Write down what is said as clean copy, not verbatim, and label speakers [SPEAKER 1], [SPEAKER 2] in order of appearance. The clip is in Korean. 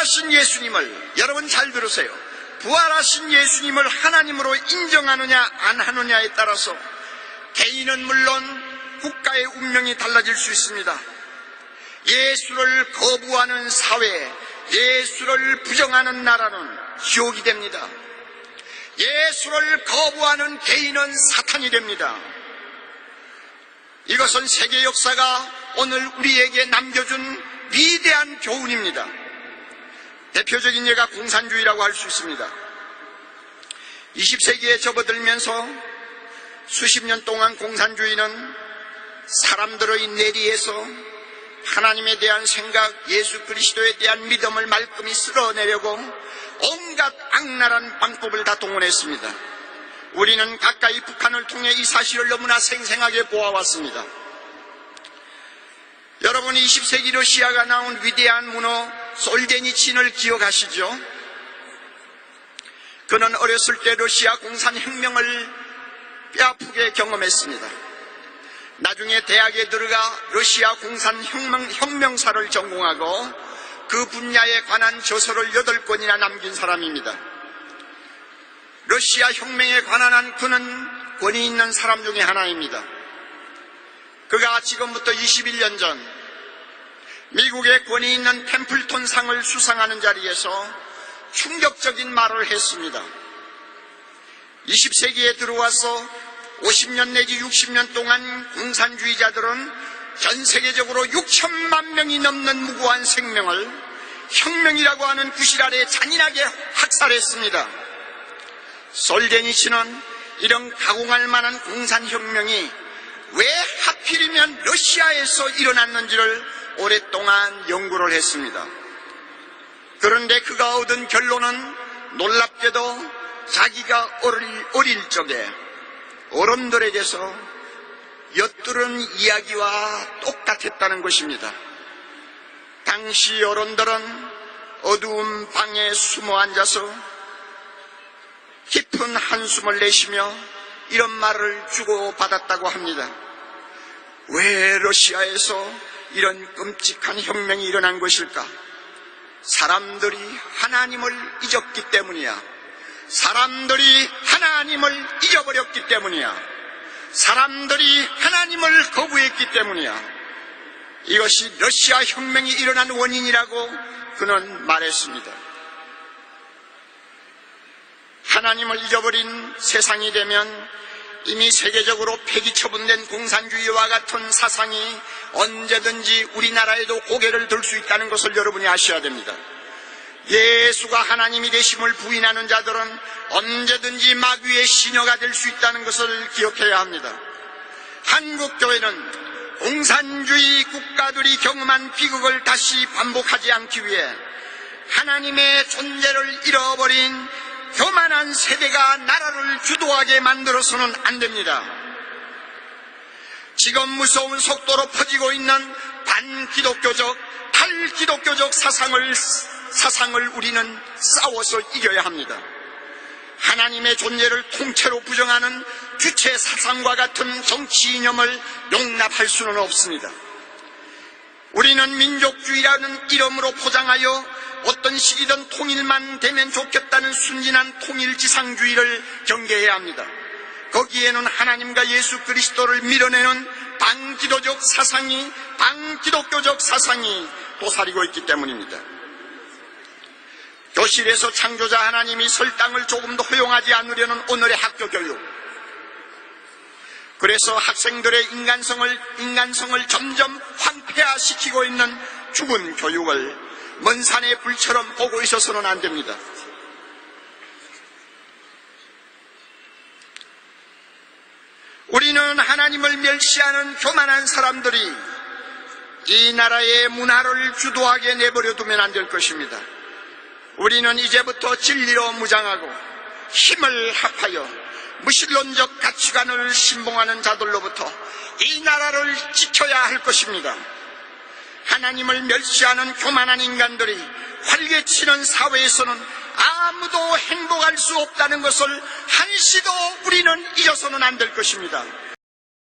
[SPEAKER 1] 부활하신 예수님을, 여러분 잘 들으세요. 부활하신 예수님을 하나님으로 인정하느냐 안 하느냐에 따라서 개인은 물론 국가의 운명이 달라질 수 있습니다. 예수를 거부하는 사회, 예수를 부정하는 나라는 지옥이 됩니다. 예수를 거부하는 개인은 사탄이 됩니다. 이것은 세계 역사가 오늘 우리에게 남겨준 위대한 교훈입니다. 대표적인 예가 공산주의라고 할 수 있습니다. 20세기에 접어들면서 수십 년 동안 공산주의는 사람들의 뇌리에서 하나님에 대한 생각, 예수 그리스도에 대한 믿음을 말끔히 쓸어내려고 온갖 악랄한 방법을 다 동원했습니다. 우리는 가까이 북한을 통해 이 사실을 너무나 생생하게 보아왔습니다. 여러분, 20세기 러시아가 나온 위대한 문호 솔제니친을 기억하시죠? 그는 어렸을 때 러시아 공산혁명을 뼈아프게 경험했습니다. 나중에 대학에 들어가 러시아 공산혁명사를 전공하고 그 분야에 관한 저서를 8권이나 남긴 사람입니다. 러시아 혁명에 관한 한 그는 권위 있는 사람 중에 하나입니다. 그가 지금부터 21년 전 미국의 권위 있는 템플턴상을 수상하는 자리에서 충격적인 말을 했습니다. 20세기에 들어와서 50년 내지 60년 동안 공산주의자들은 전 세계적으로 6천만 명이 넘는 무고한 생명을 혁명이라고 하는 구실 아래 잔인하게 학살했습니다. 솔제니친은 이런 가공할 만한 공산혁명이 왜 하필이면 러시아에서 일어났는지를 오랫동안 연구를 했습니다. 그런데 그가 얻은 결론은 놀랍게도 자기가 어릴 적에 어른들에게서 엿들은 이야기와 똑같았다는 것입니다. 당시 어른들은 어두운 방에 숨어 앉아서 깊은 한숨을 내쉬며 이런 말을 주고받았다고 합니다. 왜 러시아에서 이런 끔찍한 혁명이 일어난 것일까? 사람들이 하나님을 잊었기 때문이야. 사람들이 하나님을 잊어버렸기 때문이야. 사람들이 하나님을 거부했기 때문이야. 이것이 러시아 혁명이 일어난 원인이라고 그는 말했습니다. 하나님을 잊어버린 세상이 되면 이미 세계적으로 폐기 처분된 공산주의와 같은 사상이 언제든지 우리나라에도 고개를 들 수 있다는 것을 여러분이 아셔야 됩니다. 예수가 하나님이 되심을 부인하는 자들은 언제든지 마귀의 시녀가 될 수 있다는 것을 기억해야 합니다. 한국교회는 공산주의 국가들이 경험한 비극을 다시 반복하지 않기 위해 하나님의 존재를 잃어버린 교만한 세대가 나라를 주도하게 만들어서는 안 됩니다. 지금 무서운 속도로 퍼지고 있는 반기독교적, 탈기독교적 사상을 우리는 싸워서 이겨야 합니다. 하나님의 존재를 통째로 부정하는 주체 사상과 같은 정치 이념을 용납할 수는 없습니다. 우리는 민족주의라는 이름으로 포장하여 어떤 시기든 통일만 되면 좋겠다는 순진한 통일지상주의를 경계해야 합니다. 거기에는 하나님과 예수 그리스도를 밀어내는 반기독교적 사상이 도사리고 있기 때문입니다. 교실에서 창조자 하나님이 설탕을 조금도 허용하지 않으려는 오늘의 학교 교육. 그래서 학생들의 인간성을 점점 황폐화시키고 있는 죽은 교육을 먼 산의 불처럼 보고 있어서는 안 됩니다. 우리는 하나님을 멸시하는 교만한 사람들이 이 나라의 문화를 주도하게 내버려두면 안 될 것입니다. 우리는 이제부터 진리로 무장하고 힘을 합하여 무신론적 가치관을 신봉하는 자들로부터 이 나라를 지켜야 할 것입니다. 하나님을 멸시하는 교만한 인간들이 활개치는 사회에서는 아무도 행복할 수 없다는 것을 한시도 우리는 잊어서는 안 될 것입니다.